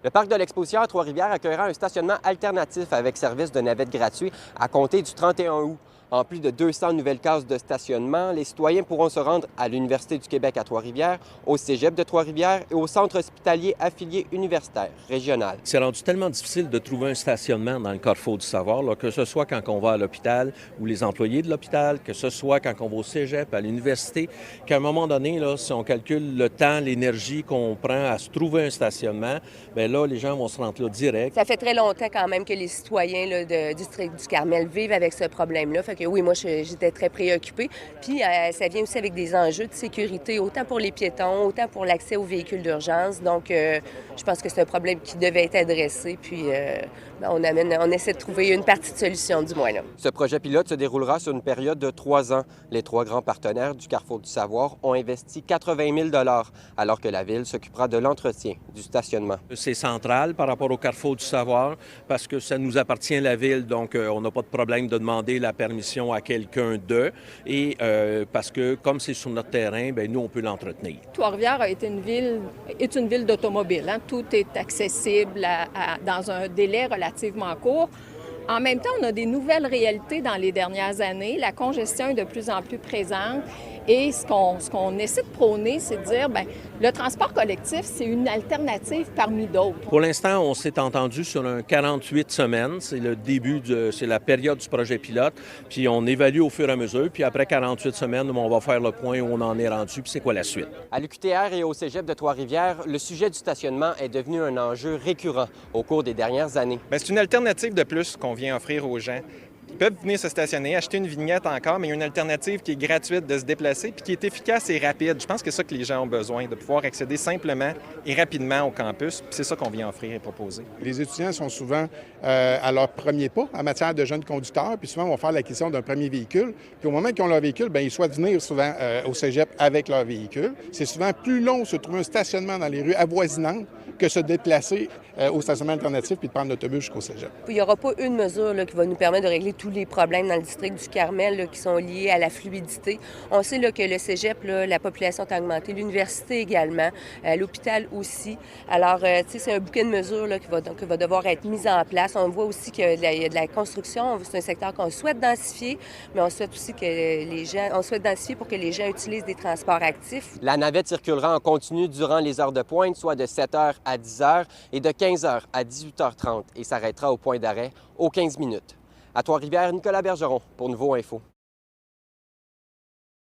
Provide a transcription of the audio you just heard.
Le parc de l'Exposition à Trois-Rivières accueillera un stationnement alternatif avec service de navette gratuit à compter du 31 août. En plus de 200 nouvelles cases de stationnement, les citoyens pourront se rendre à l'Université du Québec à Trois-Rivières, au Cégep de Trois-Rivières et au centre hospitalier affilié universitaire régional. C'est rendu tellement difficile de trouver un stationnement dans le Carrefour du Savoir, là, que ce soit quand on va à l'hôpital ou les employés de l'hôpital, que ce soit quand on va au Cégep, à l'université, qu'à un moment donné, là, si on calcule le temps, l'énergie qu'on prend à se trouver un stationnement, bien là, les gens vont se rendre là direct. Ça fait très longtemps quand même que les citoyens là, du district du Carmel vivent avec ce problème-là. Fait que oui, moi, j'étais très préoccupée. Puis ça vient aussi avec des enjeux de sécurité, autant pour les piétons, autant pour l'accès aux véhicules d'urgence. Donc, je pense que c'est un problème qui devait être adressé. Puis, on essaie de trouver une partie de solution, du moins. Là. Ce projet pilote se déroulera sur une période de 3 ans. Les 3 grands partenaires du Carrefour du Savoir ont investi 80 000 alors que la Ville s'occupera de l'entretien du stationnement. C'est central par rapport au Carrefour du Savoir parce que ça nous appartient à la Ville, donc on n'a pas de problème de demander la permission à quelqu'un d'eux et parce que comme c'est sur notre terrain, bien, nous, on peut l'entretenir. Trois-Rivières est une ville d'automobile. Hein? Tout est accessible dans un délai relativement court. En même temps, on a des nouvelles réalités dans les dernières années. La congestion est de plus en plus présente. Et ce qu'on essaie de prôner, c'est de dire, bien, le transport collectif, c'est une alternative parmi d'autres. Pour l'instant, on s'est entendu sur un 48 semaines. C'est le début, c'est la période du projet pilote. Puis on évalue au fur et à mesure. Puis après 48 semaines, on va faire le point où on en est rendu. Puis c'est quoi la suite? À l'UQTR et au Cégep de Trois-Rivières, le sujet du stationnement est devenu un enjeu récurrent au cours des dernières années. Bien, c'est une alternative de plus qu'on vient offrir aux gens. Ils peuvent venir se stationner, acheter une vignette encore, mais il y a une alternative qui est gratuite de se déplacer puis qui est efficace et rapide. Je pense que c'est ça que les gens ont besoin, de pouvoir accéder simplement et rapidement au campus. Puis c'est ça qu'on vient offrir et proposer. Les étudiants sont souvent à leur premier pas en matière de jeunes conducteurs, puis souvent vont faire l'acquisition d'un premier véhicule. Puis au moment qu'ils ont leur véhicule, bien, ils souhaitent venir souvent au cégep avec leur véhicule. C'est souvent plus long de se trouver un stationnement dans les rues avoisinantes que se déplacer au stationnement alternatif puis de prendre l'autobus jusqu'au cégep. Il n'y aura pas une mesure là, qui va nous permettre de régler tous les problèmes dans le district du Carmel là, qui sont liés à la fluidité. On sait là, que le cégep, là, la population a augmenté, l'université également, l'hôpital aussi. Alors, c'est un bouquet de mesures là, qui va devoir être mis en place. On voit aussi qu'il y a de la construction. C'est un secteur qu'on souhaite densifier, mais on souhaite aussi que on souhaite densifier pour que les gens utilisent des transports actifs. La navette circulera en continu durant les heures de pointe, soit de 7 h à 10 h et de 15 h à 18 h 30 et s'arrêtera au point d'arrêt aux 15 minutes. À Trois-Rivières, Nicolas Bergeron pour Nouveau Info.